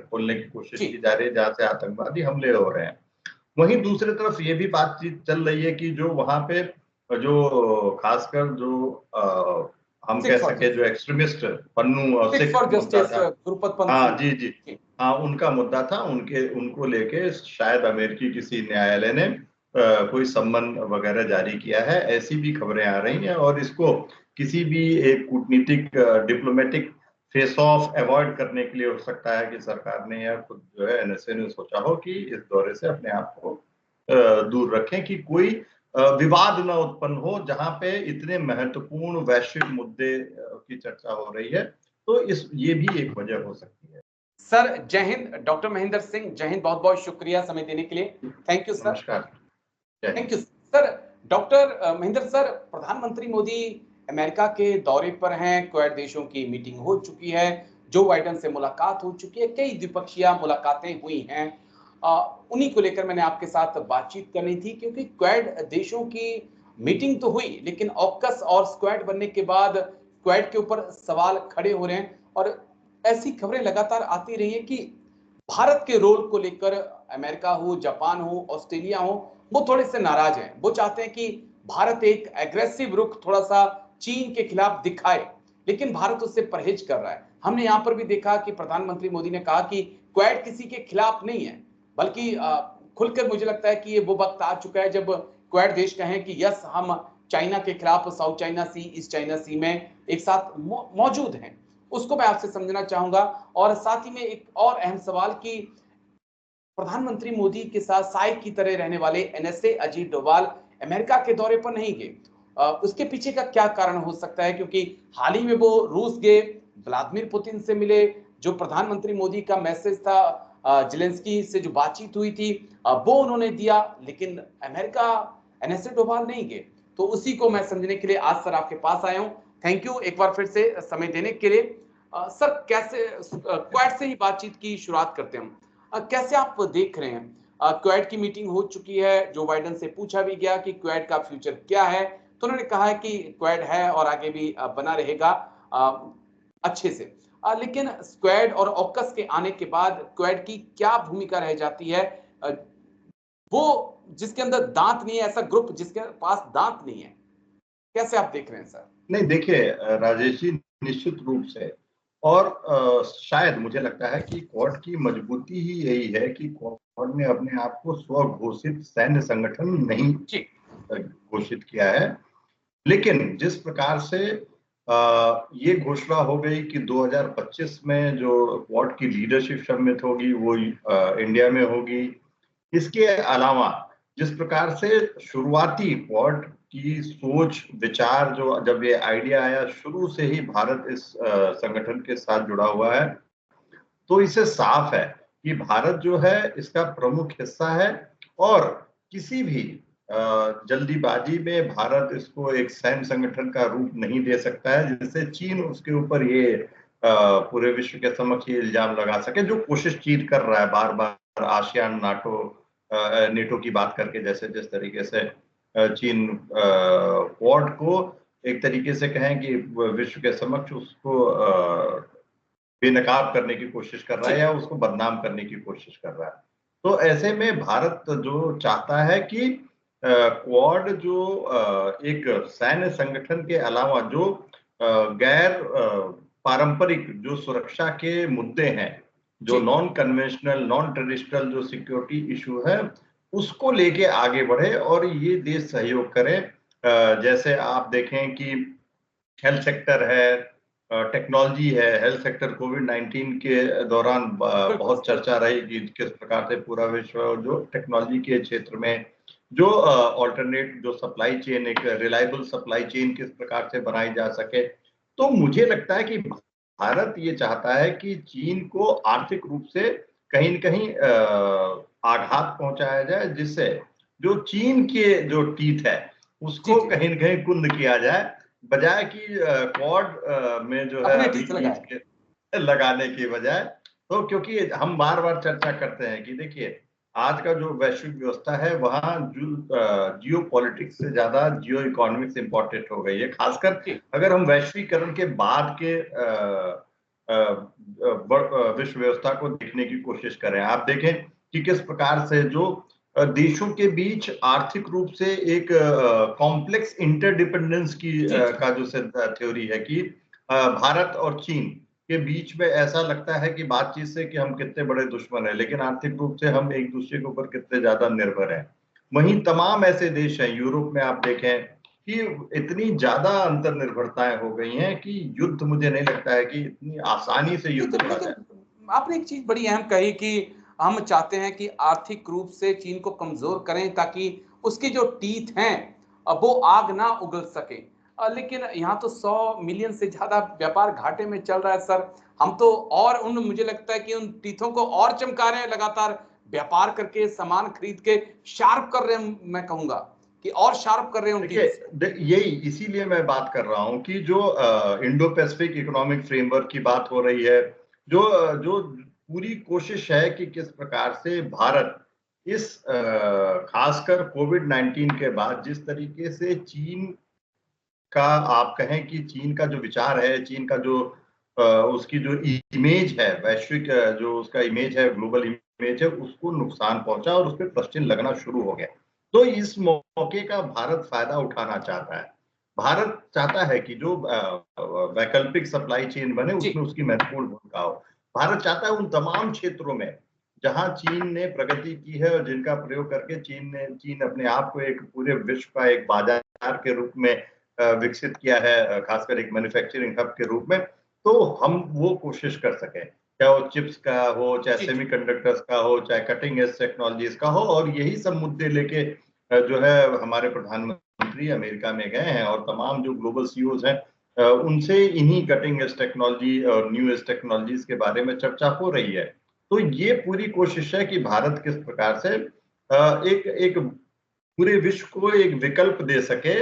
खोलने की कोशिश की जा रही है, जहां से आतंकवादी हमले हो रहे हैं। वहीं दूसरी तरफ ये भी बातचीत चल रही है कि जो वहां पे जो खासकर जो हम कह सके जो एक्सट्रीमिस्ट पन्नू और सिख मुद्दा था, हाँ जी जी, हाँ उनका मुद्दा था, उनको लेके शायद अमेरिकी किसी न्यायालय ने कोई सम्मन वगैरह जारी किया है, ऐसी भी खबरें आ रही हैं। और इसको किसी भी एक कूटनीतिक डिप्लोमेटिक फेस ऑफ अवॉइड करने के लिए हो सकता है कि सरकार ने या खुद जो है एनएसए ने सोचा हो कि इस दौरे से अपने आप को दूर रखें कि कोई विवाद न उत्पन्न हो जहां पे इतने महत्वपूर्ण वैश्विक मुद्दे की चर्चा हो रही है। तो ये भी एक वजह हो सकती है। सर जय हिंद, डॉक्टर महेंद्र सिंह, जय हिंद, बहुत बहुत शुक्रिया समय देने के लिए। Thank you sir. नमस्कार। Thank you sir. Doctor Mahendra sir, प्रधानमंत्री मोदी अमेरिका के दौरे पर हैं, क्वाड देशों की मीटिंग हो चुकी है, जो बाइडेन से मुलाकात हो चुकी है, कई द्विपक्षीय मुलाकातें हुई हैं। उन्हीं को लेकर मैंने आपके साथ बातचीत करनी थी, क्योंकि क्वाड देशों की मीटिंग तो हुई, लेकिन ऑकस और स्क्वाड बनने के बाद क्वाड के ऊपर सवाल खड़े हो रहे हैं और ऐसी खबरें लगातार आती रही हैं कि भारत के रोल को लेकर अमेरिका हो, जापान हो, ऑस्ट्रेलिया हो, वो थोड़े से नाराज हैं। वो चाहते हैं कि भारत एक एग्रेसिव रुख थोड़ा सा चीन के खिलाफ दिखाए, लेकिन भारत उससे परहेज कर रहा है। हमने यहां पर भी देखा कि प्रधानमंत्री मोदी ने कहा कि क्वाड किसी के खिलाफ नहीं है, बल्कि खुलकर मुझे लगता है कि ये वो वक्त आ चुका है जब क्वाड देश कहें कि यस, हम चाइना के खिलाफ साउथ चाइना सी, ईस्ट चाइना सी में एक साथ मौजूद हैं। उसको मैं आपसे समझना चाहूंगा। और साथ ही में एक और अहम सवाल कि प्रधानमंत्री मोदी के साथ साई की तरह रहने वाले एनएसए अजीत डोभाल अमेरिका के दौरे पर नहीं गए। उसके पीछे का क्या कारण हो सकता है? क्योंकि हाल ही में वो रूस गए, व्लादिमीर पुतिन से मिले, जो प्रधानमंत्री मोदी का मैसेज था, जेलेंस्की से जो बातचीत हुई थी वो उन्होंने दिया, लेकिन अमेरिका एनएसए डोभाल नहीं गए। तो उसी को मैं समझने के लिए आज सर आपके पास आया हूं। थैंक यू एक बार फिर से समय देने के लिए। सर कैसे क्वाड से ही बातचीत की शुरुआत करते हैं हम। कैसे आप देख रहे हैं, क्वाड की मीटिंग हो चुकी है, जो बाइडेन से पूछा भी गया कि क्वाड का फ्यूचर क्या है, तो उन्होंने कहा है कि क्वाड है और आगे भी बना रहेगा अच्छे से। लेकिन क्वाड और ऑकस के आने के बाद क्वाड की क्या भूमिका रह जाती है? वो जिसके अंदर दांत नहीं है, ऐसा ग्रुप जिसके पास दांत नहीं है, कैसे आप देख रहे हैं सर? नहीं देखिए राजेश जी, निश्चित रूप से, और शायद मुझे लगता है कि क्वाड की मजबूती ही यही है कि क्वाड ने अपने आप को स्वघोषित सैन्य संगठन नहीं घोषित किया है। लेकिन जिस प्रकार से ये घोषणा हो गई कि 2025 में जो क्वाड की लीडरशिप समिट होगी वो इंडिया में होगी, इसके अलावा जिस प्रकार से शुरुआती क्वाड की सोच विचार, जो जब ये आइडिया आया, शुरू से ही भारत इस संगठन के साथ जुड़ा हुआ है, तो इससे साफ है कि भारत जो है इसका प्रमुख हिस्सा है। और किसी भी जल्दीबाजी में भारत इसको एक सैन्य संगठन का रूप नहीं दे सकता है जिससे चीन उसके ऊपर ये पूरे विश्व के समक्ष ये इल्जाम लगा सके, जो कोशिश चीन कर रहा है बार बार आसियान नेटो की बात करके। जैसे जिस तरीके से चीन क्वाड को एक तरीके से कहें कि विश्व के समक्ष उसको बेनकाब करने की कोशिश कर रहा है या उसको बदनाम करने की कोशिश कर रहा है। तो ऐसे में भारत जो चाहता है कि क्वाड जो एक सैन्य संगठन के अलावा जो गैर पारंपरिक जो सुरक्षा के मुद्दे हैं, जो नॉन कन्वेंशनल नॉन ट्रेडिशनल जो सिक्योरिटी इशू है, उसको लेके आगे बढ़े और ये देश सहयोग करे। जैसे आप देखें कि हेल्थ सेक्टर है, टेक्नोलॉजी है, हेल्थ सेक्टर कोविड-19 के दौरान बहुत चर्चा रही कि किस प्रकार से पूरा विश्व जो टेक्नोलॉजी के क्षेत्र में जो ऑल्टरनेट जो सप्लाई चेन, एक रिलायबल सप्लाई चेन किस प्रकार से बनाई जा सके। तो मुझे लगता है कि भारत ये चाहता है कि चीन को आर्थिक रूप से कहीं न कहीं आघात पहुंचाया जाए, जिससे जो चीन के जो टीथ है उसको कहीं न कहीं कुंद किया जाए, बजाय कि क्वाड में जो है अभी लगाने की बजाय। तो क्योंकि हम बार-बार चर्चा करते हैं कि देखिए आज का जो वैश्विक व्यवस्था है वहाँ जियो पॉलिटिक्स से ज्यादा जियो इकोनॉमिक्स इंपॉर्टेंट हो गई है। खासकर अगर हम वैश्वीकरण के बाद के विश्व व्यवस्था को देखने की कोशिश करें। आप देखें कि किस प्रकार से जो देशों के बीच आर्थिक रूप से एक कॉम्प्लेक्स इंटरडिपेंडेंस की जी, जी। का जो थ्योरी है कि भारत और चीन के बीच में ऐसा लगता है कि बातचीत से कि हम कितने बड़े दुश्मन हैं, लेकिन आर्थिक रूप से हम एक दूसरे के ऊपर कितने ज्यादा निर्भर हैं। वहीं तमाम ऐसे देश हैं यूरोप में, आप देखें कि इतनी ज्यादा अंतर्निर्भरताएं हो गई हैं कि युद्ध, मुझे नहीं लगता है कि इतनी आसानी से युद्ध लेकिन लड़ा जाए। लेकिन आपने एक चीज बड़ी अहम कही कि हम चाहते हैं कि आर्थिक रूप से चीन को कमजोर करें ताकि उसकी जो टीथ हैं वो आग ना उगल सके। लेकिन यहाँ तो 100 मिलियन से ज्यादा व्यापार घाटे में चल रहा है सर। हम तो और उन मुझे लगता है कि उन टीथों को और चमका रहे हैं, लगातार व्यापार करके सामान खरीद के शार्प कर रहे हैं। मैं कहूंगा कि और शार्प कर रहे हैं उन देखिए, टीथ्स को। यही इसीलिए मैं बात कर रहा हूं कि जो इंडो पैसिफिक इकोनॉमिक फ्रेमवर्क की बात हो रही है, जो पूरी कोशिश है कि किस प्रकार से भारत इस खासकर कोविड-19 के बाद जिस तरीके से चीन का, आप कहें कि चीन का जो विचार है, चीन का जो उसकी जो इमेज है, वैश्विक जो उसका इमेज है, ग्लोबल इमेज है, उसको नुकसान पहुंचा और उसपे प्रश्न लगना शुरू हो गया। तो इस मौके का भारत फायदा उठाना चाहता है। भारत चाहता है कि जो वैकल्पिक सप्लाई चेन बने, जी। उसमें उसकी महत्वपूर्ण भूमिका हो। भारत चाहता है उन तमाम क्षेत्रों में जहां चीन ने प्रगति की है और जिनका प्रयोग करके चीन अपने आप को एक पूरे विश्व का एक बाजार के रूप में विकसित किया है, खासकर एक मैन्युफैक्चरिंग हब के रूप में, तो हम वो कोशिश कर सकें। चाहे वो चिप्स का हो, चाहे जी, जी। सेमीकंडक्टर्स का हो, चाहे कटिंग एज टेक्नोलॉजीज का हो, और यही सब मुद्दे लेके जो है हमारे प्रधानमंत्री अमेरिका में गए हैं और तमाम जो ग्लोबल सीईओज हैं उनसे इन्हीं कटिंग एज टेक्नोलॉजी और न्यू एज टेक्नोलॉजीज के बारे में चर्चा हो रही है। तो ये पूरी कोशिश है कि भारत किस प्रकार से एक एक पूरे विश्व को एक विकल्प दे सके,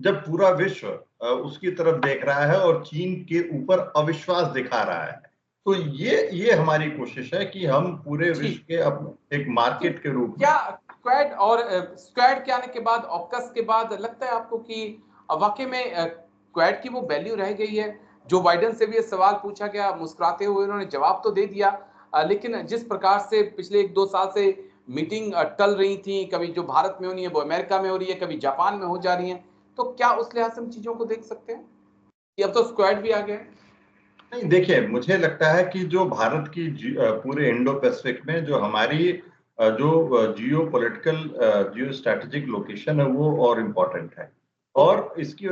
जब पूरा विश्व उसकी तरफ देख रहा है और चीन के ऊपर अविश्वास दिखा रहा है। तो ये हमारी कोशिश है कि हम पूरे जी। विश्व के एक तो मार्केट के रूप में। क्या क्वेड और स्क्वाड के आने के बाद, ऑक्कस के बाद लगता है आपको कि वाकई में क्वेड की वो वैल्यू रह गई है? जो बाइडेन से भी ये सवाल पूछा गया, मुस्कुराते हुए उन्होंने जवाब तो दे दिया, लेकिन जिस प्रकार से पिछले 1-2 साल से मीटिंग टल रही थी, कभी जो भारत में होनी है वो अमेरिका में हो रही है, कभी जापान में हो जा रही है, तो क्या उस लिहाज से हम चीजों को देख सकते हैं कि अब तो स्क्वाड भी आ गए? नहीं, देखिए, मुझे लगता है कि जो भारत की पूरे इंडो पैसिफिक में जो हमारी जो जियो पॉलिटिकल जियो स्ट्रैटेजिक लोकेशन है, वो और इम्पोर्टेंट है। ओके। और इसकी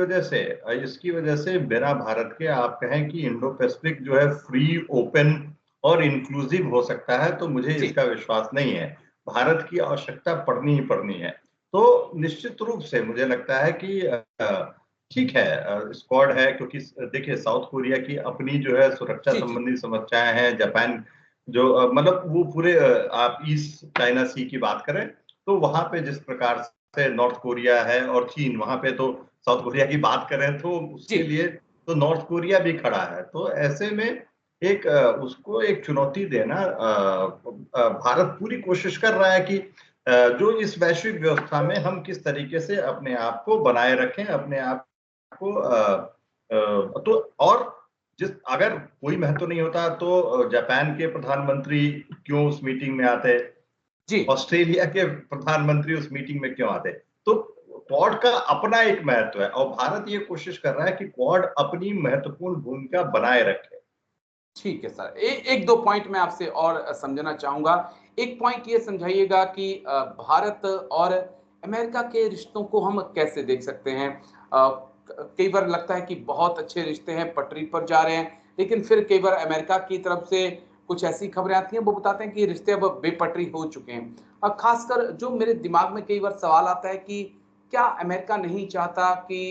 वजह से बिना भारत के आप कहें कि इंडो पैसिफिक जो है फ्री, ओपन और इंक्लूसिव हो सकता है, तो मुझे जी। इसका विश्वास नहीं है। भारत की आवश्यकता पड़नी ही पड़नी है। तो निश्चित रूप से मुझे लगता है कि ठीक है, स्क्वाड है, क्योंकि देखिए साउथ कोरिया की अपनी जो है सुरक्षा जी, जी। संबंधी समस्याएं हैं, जापान जो मतलब वो पूरे आप ईस्ट चाइना सी की बात करें तो वहां पे जिस प्रकार से नॉर्थ कोरिया है और चीन, वहां पे तो साउथ कोरिया की बात करें तो जी। उसके लिए तो नॉर्थ कोरिया भी खड़ा है। तो ऐसे में एक उसको एक चुनौती देना, भारत पूरी कोशिश कर रहा है कि जो इस वैश्विक व्यवस्था में हम किस तरीके से अपने आप को बनाए रखें, अपने आप को तो और जिस अगर कोई महत्व नहीं होता तो जापान के प्रधानमंत्री क्यों उस मीटिंग में आते, जी। ऑस्ट्रेलिया के प्रधानमंत्री उस मीटिंग में क्यों आते। तो क्वाड का अपना एक महत्व है और भारत ये कोशिश कर रहा है कि क्वाड अपनी महत्वपूर्ण भूमिका बनाए रखे। ठीक है सर। 1-2 पॉइंट मैं आपसे और समझना चाहूँगा। एक पॉइंट ये समझाइएगा कि भारत और अमेरिका के रिश्तों को हम कैसे देख सकते हैं? कई बार लगता है कि बहुत अच्छे रिश्ते हैं, पटरी पर जा रहे हैं, लेकिन फिर कई बार अमेरिका की तरफ से कुछ ऐसी खबरें आती हैं, वो बताते हैं कि रिश्ते अब बेपटरी हो चुके हैं। खासकर जो मेरे दिमाग में कई बार सवाल आता है कि क्या अमेरिका नहीं चाहता कि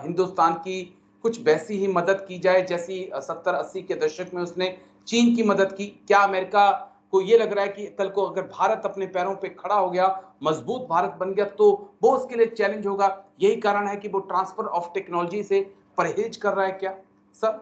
हिंदुस्तान की कुछ वैसी ही मदद की जाए जैसी 70-80 के दशक में उसने चीन की मदद की? क्या अमेरिका को ये लग रहा है कि कल को अगर भारत अपने पैरों पे खड़ा हो गया, मजबूत भारत बन गया, तो वो उसके लिए चैलेंज होगा? यही कारण है कि वो ट्रांसफर ऑफ टेक्नोलॉजी से परहेज कर रहा है क्या सर?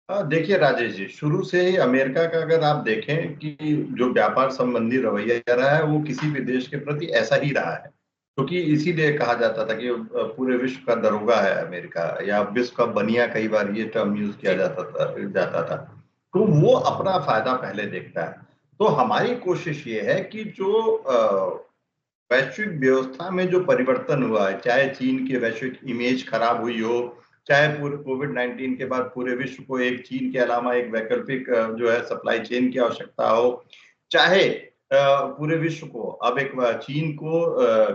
देखिए राजेश जी, शुरू से ही अमेरिका का अगर आप देखें कि जो व्यापार संबंधी रवैया रहा है वो किसी भी देश के प्रति ऐसा ही रहा है। क्योंकि इसीलिए कहा जाता था कि पूरे विश्व का दरोगा है अमेरिका, या विश्व का बनिया, कई बार ये टर्म यूज किया जाता था। तो वो अपना फायदा पहले देखता है। तो हमारी कोशिश ये है कि जो वैश्विक व्यवस्था में जो परिवर्तन हुआ है, चाहे चीन की वैश्विक इमेज खराब हुई हो, चाहे पूरे कोविड-19 के बाद पूरे विश्व को एक चीन के अलावा एक वैकल्पिक जो है सप्लाई चेन की आवश्यकता हो, चाहे पूरे विश्व को अब एक चीन को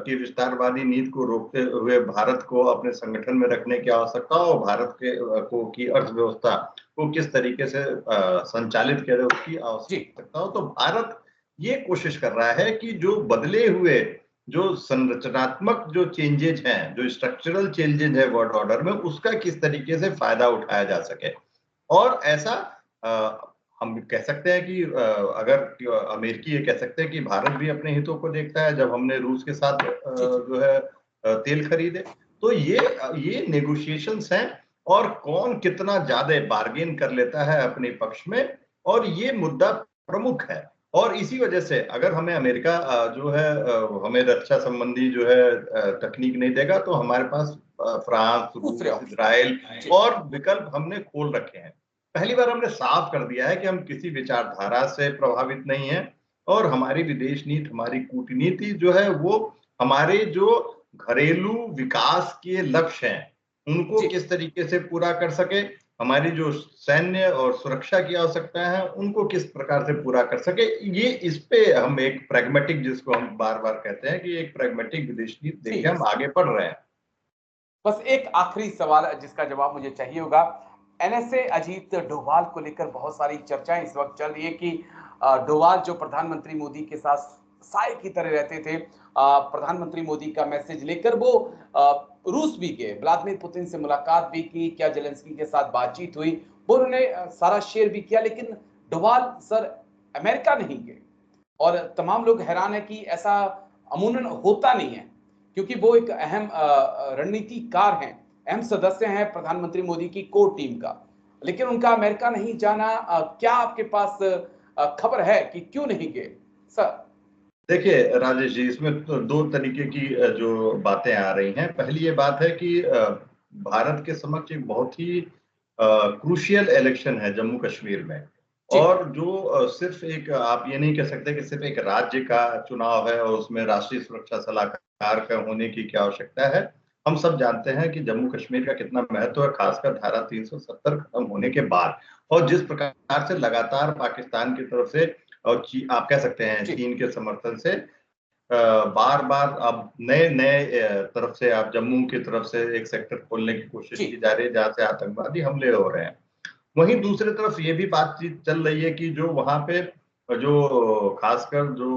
की विस्तारवादी नीति को रोकते हुए भारत को अपने संगठन में रखने की आवश्यकता हो, भारत के को की अर्थव्यवस्था को किस तरीके से संचालित किया जाए उसकी आवश्यकता हो, तो भारत ये कोशिश कर रहा है कि जो बदले हुए जो संरचनात्मक जो चेंजेज हैं, जो स्ट्रक्चरल चेंजेज है वर्ल्ड ऑर्डर में, उसका किस तरीके से फायदा उठाया जा सके। और ऐसा हम कह सकते हैं कि अगर अमेरिकी ये कह सकते हैं कि भारत भी अपने हितों को देखता है, जब हमने रूस के साथ जो है तेल खरीदे, तो ये नेगोशिएशंस हैं, और कौन कितना ज्यादा बार्गेन कर लेता है अपने पक्ष में, और ये मुद्दा प्रमुख है। और इसी वजह से अगर हमें अमेरिका जो है हमें रक्षा संबंधी जो है तकनीक नहीं देगा, तो हमारे पास फ्रांस, रूस, इजराइल और विकल्प हमने खोल रखे हैं। पहली बार हमने साफ कर दिया है कि हम किसी विचारधारा से प्रभावित नहीं हैं, और हमारी विदेश नीति, हमारी कूटनीति जो है वो हमारे जो घरेलू विकास के लक्ष्य हैं, उनको किस तरीके से पूरा कर सके, हमारी जो सैन्य और सुरक्षा की आवश्यकता है उनको किस प्रकार से पूरा कर सके, ये इस पे हम एक प्रैग्मेटिक, जिसको हम बार-बार कहते हैं कि एक प्रैग्मेटिक विदेश नीति देके हम आगे बढ़ रहे हैं। बस एक आखिरी सवाल जिसका जवाब मुझे चाहिए होगा। एनएसए अजीत डोभाल को लेकर बहुत सारी चर्चाएं इस वक्त चल रही है कि डोभाल जो प्रधानमंत्री मोदी के साथ साए की तरह रहते थे, प्रधानमंत्री मोदी का मैसेज लेकर वो रूस भी गए, व्लादिमीर पुतिन से मुलाकात भी की, क्या जेलेंस्की के साथ बातचीत हुई, वो उन्होंने सारा शेयर भी किया, लेकिन डोभाल सर अमेरिका नहीं गए। और तमाम लोग हैरान है कि ऐसा अमूमन होता नहीं है, क्योंकि वो एक अहम रणनीतिकार हैं, अहम सदस्य हैं प्रधानमंत्री मोदी की कोर टीम का, लेकिन उनका अमेरिका नहीं जाना, क्या आपके पास खबर है कि क्यों नहीं गए सर? देखिए राजेश जी, इसमें तो दो तरीके की जो बातें आ रही हैं। पहली ये बात है कि भारत के समक्ष एक बहुत ही क्रूशियल इलेक्शन है जम्मू कश्मीर में, और जो सिर्फ एक, आप ये नहीं कह सकते कि सिर्फ एक राज्य का चुनाव है और उसमें राष्ट्रीय सुरक्षा सलाहकार का होने की क्या आवश्यकता है। हम सब जानते हैं कि जम्मू कश्मीर का कितना महत्व है, खासकर धारा 370 खत्म होने के बाद, और जिस प्रकार से लगातार पाकिस्तान की तरफ से और आप कह सकते हैं चीन के समर्थन से बार-बार अब नए-नए तरफ से आप जम्मू की तरफ से एक सेक्टर खोलने की कोशिश की जा रही है, जहाँ से आतंकवादी हमले हो रहे हैं। वहीं दूसरी तरफ ये भी बातचीत चल रही है कि जो वहाँ पे जो खासकर जो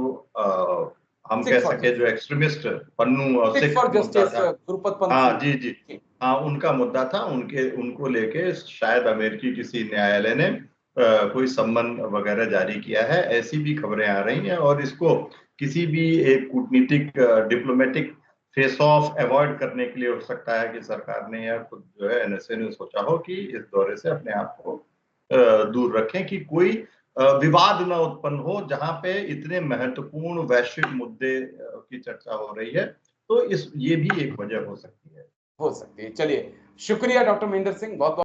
हम कह सके जो एक्सट्रीमिस्ट पन्नू और सिख मुद्दा था, हाँ जी, जी। हाँ, उनका मुद्दा था, उनको लेके शायद अमेरिकी किसी न्यायालय ने कोई सम्मन वगैरह जारी किया है, ऐसी भी खबरें आ रही हैं, और इसको किसी भी एक कूटनीतिक डिप्लोमेटिक फेस ऑफ अवॉइड करने के लिए हो सकता है कि सरकार ने या खुद जो है एनएसए ने सोचा हो कि इस दौरे से अपने आप को दूर रखें, कि कोई विवाद ना उत्पन्न हो जहां पे इतने महत्वपूर्ण वैश्विक मुद्दे की चर्चा हो रही है। तो ये भी एक वजह हो सकती है। चलिए, शुक्रिया डॉक्टर महेंद्र सिंह, बहुत-बहुत